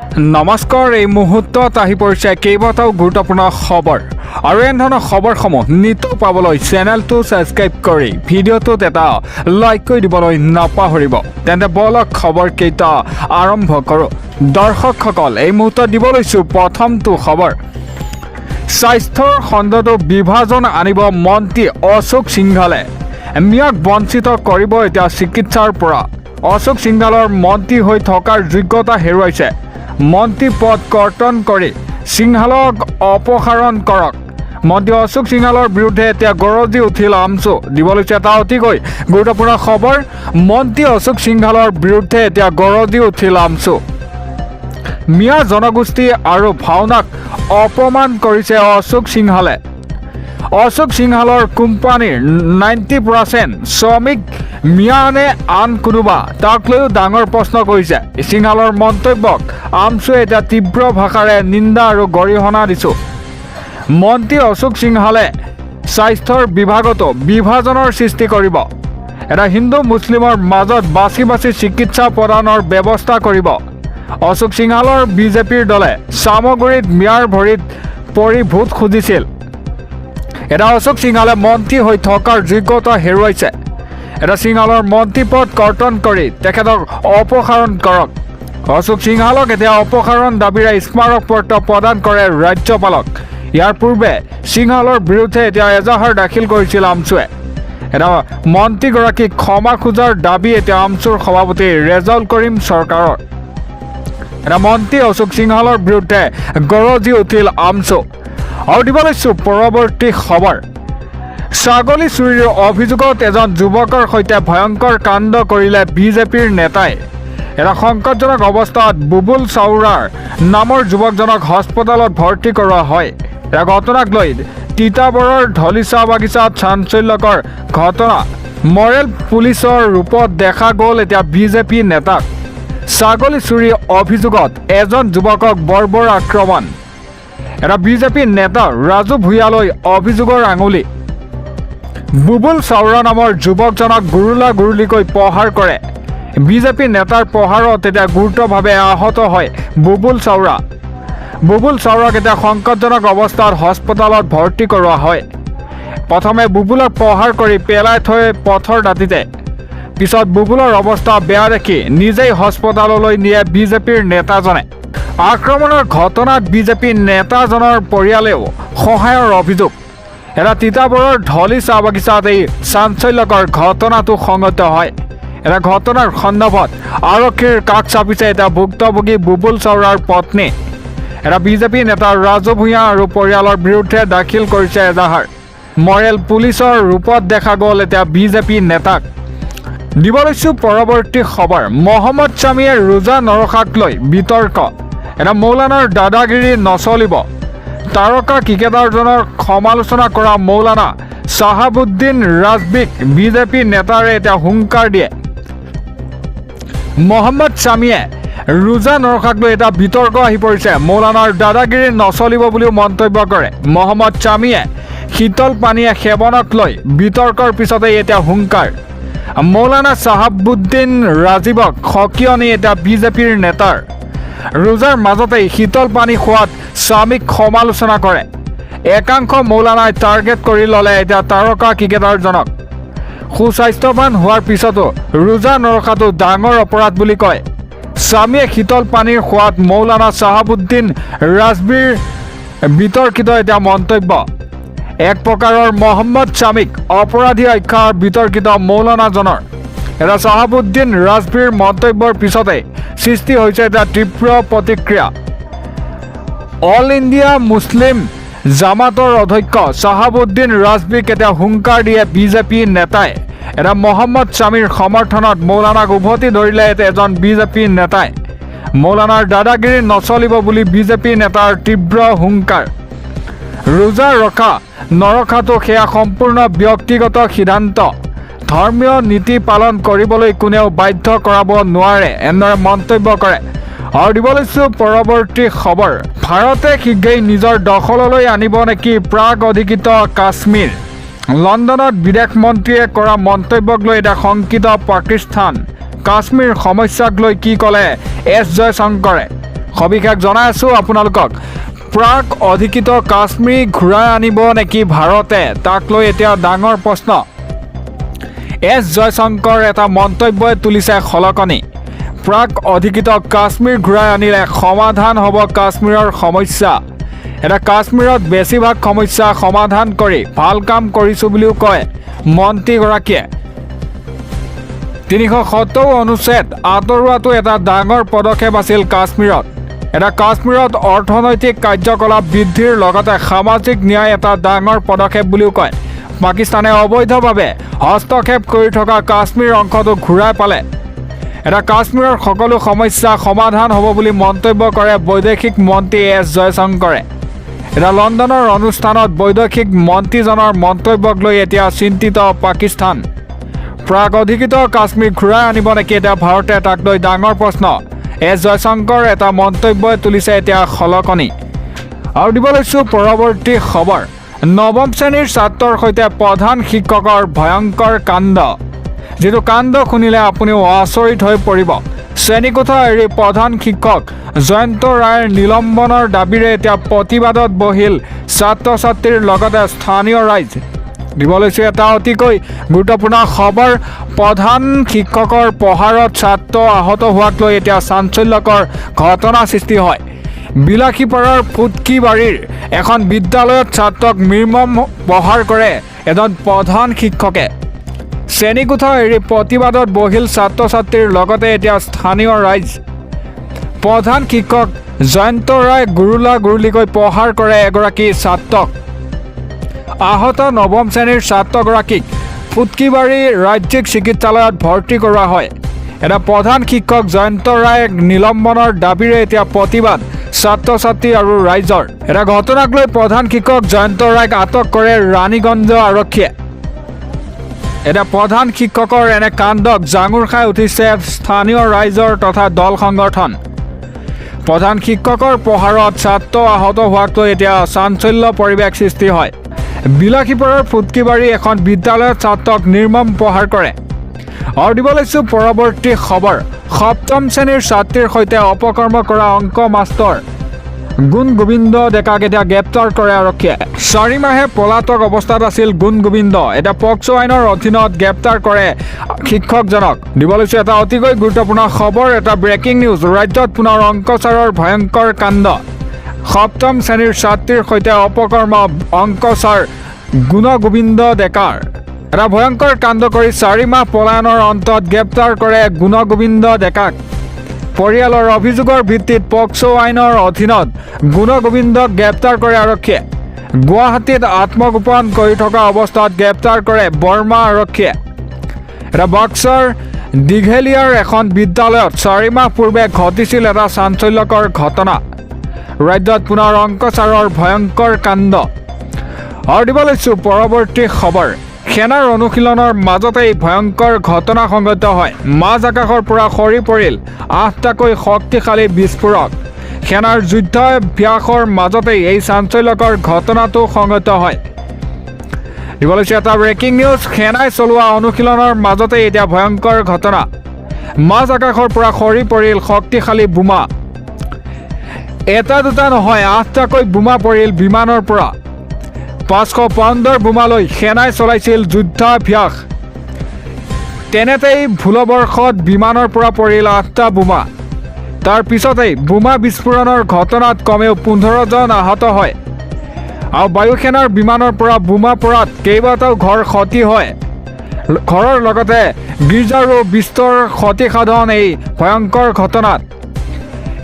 নমস্কাৰ, এই মুহূৰ্তত আহি পৰিছে কেইবাটাও গুৰুত্বপূৰ্ণ খবৰ আৰু এনে ধৰণৰ খবৰসমূহ নিতৌ পাবলৈ চেনেলটো ছাবস্ক্ৰাইব কৰি ভিডিঅ'টোত এটা লাইক কৰি দিবলৈ নাপাহৰিব। তেন্তে বলক খবৰকেইটা আৰম্ভ কৰোঁ। দৰ্শকসকল, এই মুহূৰ্তত দিব লৈছোঁ প্ৰথমটো খবৰ। স্বাস্থ্যৰ খণ্ডটো বিভাজন আনিব মন্ত্ৰী অশোক সিংঘালে। মিয়াক বঞ্চিত কৰিব এতিয়া চিকিৎসাৰ পৰা। অশোক সিংঘালৰ মন্ত্ৰী হৈ থকাৰ যোগ্যতা হেৰুৱাইছে। মন্ত্ৰী পদ কৰ্তন কৰি সিংঘালক অপসাৰণ কৰক। মন্ত্ৰী অশোক সিংঘালৰ বিৰুদ্ধে এতিয়া গৰজি উঠিল আমচু। দিব লৈছে এটা অতিকৈ গুৰুত্বপূৰ্ণ খবৰ। মন্ত্ৰী অশোক সিংঘালৰ বিৰুদ্ধে এতিয়া গৰজি উঠিল আমচু। মিয়া জনগোষ্ঠী আৰু ভাওনাক অপমান কৰিছে অশোক সিংঘালে। অশোক সিংঘালৰ কোম্পানীৰ 90% শ্ৰমিক মিয়া নে আন কোনোবা, তাক লৈও ডাঙৰ প্ৰশ্ন কৰিছে। সিংঘালৰ মন্তব্যক আমচুৱে এতিয়া তীব্ৰ ভাষাৰে নিন্দা আৰু গৰিহণা দিছোঁ। মন্ত্ৰী অশোক সিংঘালে স্বাস্থ্যৰ বিভাগতো বিভাজনৰ সৃষ্টি কৰিব। এটা হিন্দু মুছলিমৰ মাজত বাছি বাছি চিকিৎসা প্ৰদানৰ ব্যৱস্থা কৰিব। অশোক সিংঘালৰ বিজেপিৰ দলে চামগুৰিত মিয়াৰ ভৰিত পৰি ভোট খুজিছিল। এটা অশোক সিংঘালে মন্ত্ৰী হৈ থকাৰ যোগ্যতা হেৰুৱাইছে। এটা সিংঘালৰ মন্ত্ৰী পদ কৰ্তন কৰি তেখেতক অপসাৰণ কৰক। অশোক সিংঘালক এতিয়া অপসাৰণ দাবীৰে স্মাৰক পত্ৰ প্ৰদান কৰে ৰাজ্যপালক। ইয়াৰ পূৰ্বে সিংঘালৰ বিৰুদ্ধে এতিয়া এজাহাৰ দাখিল কৰিছিল আমচুৱে। এটা মন্ত্ৰীগৰাকীক ক্ষমা খোজাৰ দাবী এতিয়া আমচুৰ সভাপতি ৰেজাউল কৰিম চৰকাৰৰ। এটা মন্ত্ৰী অশোক সিংঘালৰ বিৰুদ্ধে গৰজি উঠিল আমচু। আৰু দিব লৈছোঁ পৰৱৰ্তী খবৰ। ছাগলী চুৰিৰ অভিযোগত এজন যুৱকৰ সৈতে ভয়ংকৰ কাণ্ড কৰিলে বিজেপিৰ নেতাই। এটা সংকটজনক অৱস্থাত বুবুল চাওৰাৰ নামৰ যুৱকজনক হস্পিটেলত ভৰ্তি কৰোৱা হয়। এটা ঘটনাক লৈ তিতাবৰৰ ধলিচা বাগিচাত চাঞ্চল্যকৰ ঘটনা। মৰেল পুলিচৰ ৰূপত দেখা গ'ল এতিয়া বিজেপি নেতাক। ছাগলী চুৰি অভিযোগত এজন যুৱকক বৰ্বৰ আক্ৰমণ। এটা বিজেপি নেতা ৰাজু ভূঞালৈ অভিযোগৰ আঙুলি। বুবুল চাওৰা নামৰ যুৱকজনক গুৰুলা গুৰুলিকৈ প্ৰহাৰ কৰে। বিজেপি নেতাৰ প্ৰহাৰত এতিয়া গুৰুতৰভাৱে আহত হয় বুবুল চাওৰা। বুবুল চাওৰাক এতিয়া সংকটজনক অৱস্থাত হস্পিটেলত ভৰ্তি কৰোৱা হয়। প্ৰথমে বুবুলক প্ৰহাৰ কৰি পেলাই থৈ পথৰ দাঁতিতে। পিছত বুবুলৰ অৱস্থা বেয়া দেখি নিজেই হস্পিটেললৈ নিয়ে বিজেপিৰ নেতাজনে। আক্ৰমণৰ ঘটনাত বিজেপি নেতাজনৰ পৰিয়ালেও সহায়ৰ অভিযোগ। এটা তিতাবৰৰ ধলি চাহ বাগিচাত এই চাঞ্চল্যকৰ ঘটনাটো সংঘটিত হয়। এটা ঘটনাৰ সন্দৰ্ভত আৰক্ষীৰ কাষ চাপিছে এতিয়া ভুক্তভোগী বুবুল চাওৰাৰ পত্নী। এটা বিজেপি নেতা ৰাজু ভূঞা আৰু পৰিয়ালৰ বিৰুদ্ধে দাখিল কৰিছে এজাহাৰ। মৰেল পুলিচৰ ৰূপত দেখা গ'ল এতিয়া বিজেপি নেতাক। দিব লৈছোঁ পৰৱৰ্তী খবৰ। মহম্মদ শ্বামীয়ে ৰোজা নৰখাক লৈ বিতৰ্ক। এটা মৌলানাৰ দাদাগিৰি নচলিব। তাৰকা ক্ৰিকেটাৰজনৰ সমালোচনা কৰা মৌলানা চাহাবুদ্দিন ৰাজবীক বিজেপি নেতাৰে এতিয়া হুংকাৰ দিয়ে। মহম্মদ শ্বামীয়ে ৰোজা নৰখাক লৈ এটা বিতৰ্ক আহি পৰিছে। মৌলানাৰ দাদাগিৰি নচলিব বুলিও মন্তব্য কৰে মহম্মদ শ্বামীয়ে। শীতল পানীয়ে সেৱনক লৈ বিতৰ্কৰ পিছতেই এতিয়া হুংকাৰ। মৌলানা চাহাবুদ্দিন ৰাজীৱক সকিয়নি এতিয়া বিজেপিৰ নেতাৰ। ৰোজাৰ মাজতেই শীতল পানী খোৱাত স্বামীক সমালোচনা কৰে। একাংশ মৌলানাই টাৰ্গেট কৰি ল'লে এতিয়া তাৰকা ক্ৰিকেটাৰজনক। সুস্বাস্থ্যৱান হোৱাৰ পিছতো ৰোজা নৰখাটো ডাঙৰ অপৰাধ বুলি কয়। স্বামীয়ে শীতল পানীৰ খোৱাত মৌলানা চাহাবুদ্দিন ৰাজবীৰ বিতৰ্কিত এতিয়া মন্তব্য। এক প্ৰকাৰৰ মহম্মদ শ্বামীক অপৰাধী আখ্যাৰ বিতৰ্কিত মৌলানাজনৰ। এটা চাহাবুদ্দিন ৰাজবীৰ মন্তব্যৰ পিছতে সৃষ্টি হৈছে এটা তীব্ৰ প্ৰতিক্ৰিয়া। অল ইণ্ডিয়া মুছলিম জামাতৰ অধ্যক্ষ চাহাবুদ্দিন ৰাজবীক এতিয়া হুংকাৰ দিয়ে বিজেপি নেতাই। এটা মহম্মদ শ্বামীৰ সমৰ্থনত মৌলানাক উভতি ধৰিলে এজন বিজেপি নেতাই। মৌলানাৰ দাদাগিৰি নচলিব বুলি বিজেপি নেতাৰ তীব্ৰ হুংকাৰ। ৰোজা ৰখা নৰখাটো সেয়া সম্পূৰ্ণ ব্যক্তিগত সিদ্ধান্ত। ধৰ্মীয় নীতি পালন কৰিবলৈ কোনেও বাধ্য কৰাব নোৱাৰে, এনেদৰে মন্তব্য কৰে। আৰু দিব লৈছোঁ পৰৱৰ্তী খবৰ। ভাৰতে শীঘ্ৰেই নিজৰ দখললৈ আনিব নেকি প্ৰাগ অধিকৃত কাশ্মীৰ। লণ্ডনত বিদেশ মন্ত্ৰীয়ে কৰা মন্তব্যক লৈ এটা শংকিত পাকিস্তান। কাশ্মীৰ সমস্যাক লৈ কি ক'লে এছ জয়শংকৰে। সবিশেষ জনাই আছোঁ আপোনালোকক। প্ৰাক অধিকৃত কাশ্মীৰ ঘূৰাই আনিব নেকি ভাৰতে, তাক লৈ এতিয়া ডাঙৰ প্ৰশ্ন। এছ জয়শংকৰ এটা মন্তব্যই তুলিছে খলকনি। প্ৰাক অধিকৃত কাশ্মীৰ ঘূৰাই আনিলে সমাধান হ'ব কাশ্মীৰৰ সমস্যা। এটা কাশ্মীৰত বেছিভাগ সমস্যা সমাধান কৰি ভাল কাম কৰিছোঁ বুলিও কয় মন্ত্ৰীগৰাকীয়ে। 370 অনুচ্ছেদ আঁতৰোৱাটো এটা ডাঙৰ পদক্ষেপ আছিল কাশ্মীৰত। এটা কাশ্মীৰত অৰ্থনৈতিক কাৰ্যকলাপ বৃদ্ধিৰ লগতে সামাজিক ন্যায় এটা ডাঙৰ পদক্ষেপ বুলিও কয়। পাকিস্তানে অবৈধভাৱে হস্তক্ষেপ কৰি থকা কাশ্মীৰ অংশটো ঘূৰাই পালে এটা কাশ্মীৰৰ সকলো সমস্যা সমাধান হ'ব বুলি মন্তব্য কৰে বৈদেশিক মন্ত্ৰী এছ জয়শংকৰে। এটা লণ্ডনৰ অনুষ্ঠানত বৈদেশিক মন্ত্ৰীজনৰ মন্তব্যক লৈ এতিয়া চিন্তিত পাকিস্তান। প্ৰাক অধিকৃত কাশ্মীৰ ঘূৰাই আনিব নেকি এতিয়া ভাৰতে, তাক লৈ ডাঙৰ প্ৰশ্ন। এছ জয়শংকৰ এটা মন্তব্যই তুলিছে এতিয়া খলকনি। আৰু দিব লৈছোঁ পৰৱৰ্তী খবৰ। নৱম শ্ৰেণীৰ ছাত্ৰৰ সৈতে প্ৰধান শিক্ষকৰ ভয়ংকৰ কাণ্ড। যিটো কাণ্ড শুনিলে আপুনিও আচৰিত হৈ পৰিব। শ্ৰেণীকোঠা এৰি প্ৰধান শিক্ষক জয়ন্ত ৰায়ৰ নিলম্বনৰ দাবীৰে এতিয়া প্ৰতিবাদত বহিল ছাত্ৰ ছাত্ৰীৰ লগতে স্থানীয় ৰাইজ। দিব লৈছোঁ এটা অতিকৈ গুৰুত্বপূৰ্ণ খবৰ। প্ৰধান শিক্ষকৰ প্ৰহাৰত ছাত্ৰ আহত হোৱাক লৈ এতিয়া চাঞ্চল্যকৰ ঘটনা সৃষ্টি হয়। বিলাসীপাৰাৰ ফুটকিবাৰীৰ এখন বিদ্যালয়ত ছাত্ৰক নিৰ্মম প্ৰহাৰ কৰে এজন প্ৰধান শিক্ষকে। শ্ৰেণীকোঠা এৰি প্ৰতিবাদত বহিল ছাত্ৰ ছাত্ৰীৰ লগতে এতিয়া স্থানীয় ৰাইজ। প্ৰধান শিক্ষক জয়ন্ত ৰায় গুৰুলিকৈ প্ৰহাৰ কৰে এগৰাকী ছাত্ৰক। আহত নৱম শ্ৰেণীৰ ছাত্ৰগৰাকীক ফুটকিবাৰী ৰাজ্যিক চিকিৎসালয়ত ভৰ্তি কৰোৱা হয়। এটা প্ৰধান শিক্ষক জয়ন্ত ৰায় নিলম্বনৰ দাবীৰে এতিয়া প্ৰতিবাদ ছাত্ৰ ছাত্ৰী আৰু ৰাইজৰ। এটা ঘটনাক লৈ প্ৰধান শিক্ষক জয়ন্ত ৰায়ক আটক কৰে ৰাণীগঞ্জ আৰক্ষীয়ে। এটা প্ৰধান শিক্ষকৰ এনে কাণ্ডক জাঙুৰ খাই উঠিছে স্থানীয় ৰাইজৰ তথা দল সংগঠন। প্ৰধান শিক্ষকৰ প্ৰহাৰত ছাত্ৰ আহত হোৱাক লৈ এতিয়া চাঞ্চল্য পৰিৱেশ সৃষ্টি হয়। বিলাসীপাৰাৰ ফুটকিবাৰী এখন বিদ্যালয়ত ছাত্ৰক নিৰ্মম প্ৰহাৰ কৰে। আৰু দিব লৈছোঁ পৰৱৰ্তী খবৰ। সপ্তম শ্ৰেণীৰ ছাত্ৰীৰ সৈতে অপকৰ্ম কৰা অংক মাষ্টৰ গুণ গোবিন্দ ডেকাক এতিয়া গ্ৰেপ্তাৰ কৰে আৰক্ষীয়ে। 4 মাহে পলাতক অৱস্থাত আছিল গুণ গোবিন্দ। এতিয়া পক্সো আইনৰ অধীনত গ্ৰেপ্তাৰ কৰে শিক্ষকজনক। দিব লৈছোঁ এটা অতিকৈ গুৰুত্বপূৰ্ণ খবৰ, এটা ব্ৰেকিং নিউজ। ৰাজ্যত পুনৰ অংকচাৰৰ ভয়ংকৰ কাণ্ড। সপ্তম শ্ৰেণীৰ ছাত্ৰীৰ সৈতে অপকৰ্ম অংকচাৰ গুণ গোবিন্দ ডেকাৰ। এটা ভয়ংকৰ কাণ্ড কৰি 4 মাহ পলায়নৰ অন্তত গ্ৰেপ্তাৰ কৰে গুণ গোবিন্দ ডেকাক। পৰিয়ালৰ অভিযোগৰ ভিত্তিত পক্সো আইনৰ অধীনত গুণ গোবিন্দক গ্ৰেপ্তাৰ কৰে আৰক্ষীয়ে। গুৱাহাটীত আত্মগোপন কৰি থকা অৱস্থাত গ্ৰেপ্তাৰ কৰে বৰ্মা আৰক্ষীয়ে। এটা বাক্সাৰ দীঘেলীয়াৰ এখন বিদ্যালয়ত 4 মাহ পূৰ্বে ঘটিছিল এটা চাঞ্চল্যকৰ ঘটনা। ৰাজ্যত পুনৰ অংকচাৰৰ ভয়ংকৰ কাণ্ড। আৰু দিব লৈছোঁ পৰৱৰ্তী খবৰ। সেনাৰ অনুশীলনৰ মাজতেই ভয়ংকৰ ঘটনা সংঘটিত হয়। মাজ আকাশৰ পৰা সৰি পৰিল 8টাকৈ শক্তিশালী বিস্ফোৰক। সেনাৰ যুদ্ধাভ্যাসৰ মাজতেই এই চাঞ্চল্যকৰ ঘটনাটো সংঘটিত হয়। দিব লৈছোঁ এটা ব্ৰেকিং নিউজ। সেনাই চলোৱা অনুশীলনৰ মাজতেই এতিয়া ভয়ংকৰ ঘটনা। মাজ আকাশৰ পৰা সৰি পৰিল শক্তিশালী বোমা। এটা দুটা নহয়, 8টাকৈ বোমা পৰিল বিমানৰ পৰা। 500 পাউণ্ডৰ বোমালৈ সেনাই চলাইছিল যুদ্ধাভ্যাস। তেনেতেই ভুলবৰ্ষত বিমানৰ পৰা পৰিল 8টা বোমা। তাৰ পিছতেই বোমা বিস্ফোৰণৰ ঘটনাত কমেও 15জন আহত হয়। আৰু বায়ুসেনাৰ বিমানৰ পৰা বোমা পৰাত কেইবাটাও ঘৰ ক্ষতি হয়। ঘৰৰ লগতে গীৰ্জাৰো বিস্তৰ ক্ষতিসাধন এই ভয়ংকৰ ঘটনাত।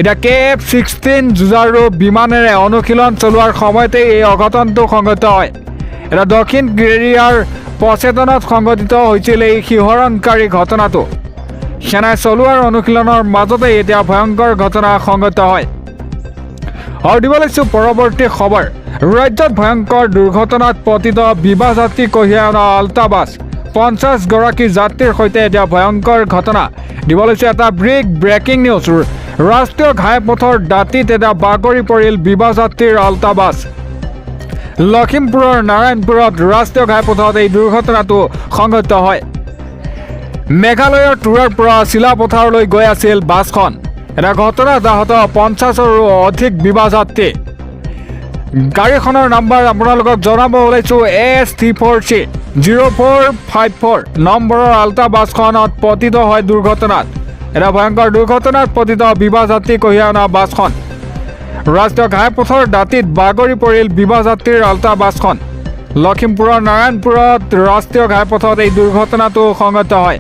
এতিয়া KF-16 যুঁজাৰু বিমানেৰে অনুশীলন চলোৱাৰ সময়তেই এই অঘটনটো সংঘটিত হয়। এটা দক্ষিণ কোৰিয়াৰ পচেতনত সংঘটিত হৈছিল এই শিহৰণকাৰী ঘটনাটো। সেনাই চলোৱাৰ অনুশীলনৰ মাজতেই এতিয়া ভয়ংকৰ ঘটনা সংঘটিত হয়। আৰু দিব লৈছোঁ পৰৱৰ্তী খবৰ। ৰাজ্যত ভয়ংকৰ দুৰ্ঘটনাত পতিত বিবাহ যাত্ৰী কঢ়িয়াই অনা আল্ট্ৰা বাছ। 50 গৰাকী যাত্ৰীৰ সৈতে এতিয়া ভয়ংকৰ ঘটনা। দিব লৈছোঁ এটা ব্ৰেকিং নিউজ। ৰাষ্ট্ৰীয় ঘাইপথৰ দাঁতিত এটা বাগৰি পৰিল বিবাহ যাত্ৰীৰ আল্ট্ৰা বাছ। লখিমপুৰৰ নাৰায়ণপুৰত ৰাষ্ট্ৰীয় ঘাইপথত এই দুৰ্ঘটনাটো সংঘটিত হয়। মেঘালয়ৰ তুৰাৰ পৰা চিলাপথাৰলৈ গৈ আছিল বাছখন। এটা ঘটনাত আহত 50ৰো অধিক বিবাহ যাত্ৰী গাড়ীখনৰ নাম্বাৰ আপোনালোকক জনাব ওলাইছোঁ AST4C 0454 নম্বৰৰ আল্ট্ৰা বাছখনত পতিত হয় দুৰ্ঘটনাত এটা ভয়ংকৰ দুৰ্ঘটনাত পতিত বিবাহ যাত্ৰী কঢ়িয়াই অনা বাছখন ৰাষ্ট্ৰীয় ঘাইপথৰ দাঁতিত বাগৰি পৰিল বিবাহ যাত্ৰীৰ আল্ট্ৰা বাছখন লখিমপুৰৰ নাৰায়ণপুৰত ৰাষ্ট্ৰীয় ঘাইপথত এই দুৰ্ঘটনাটো সংঘটিত হয়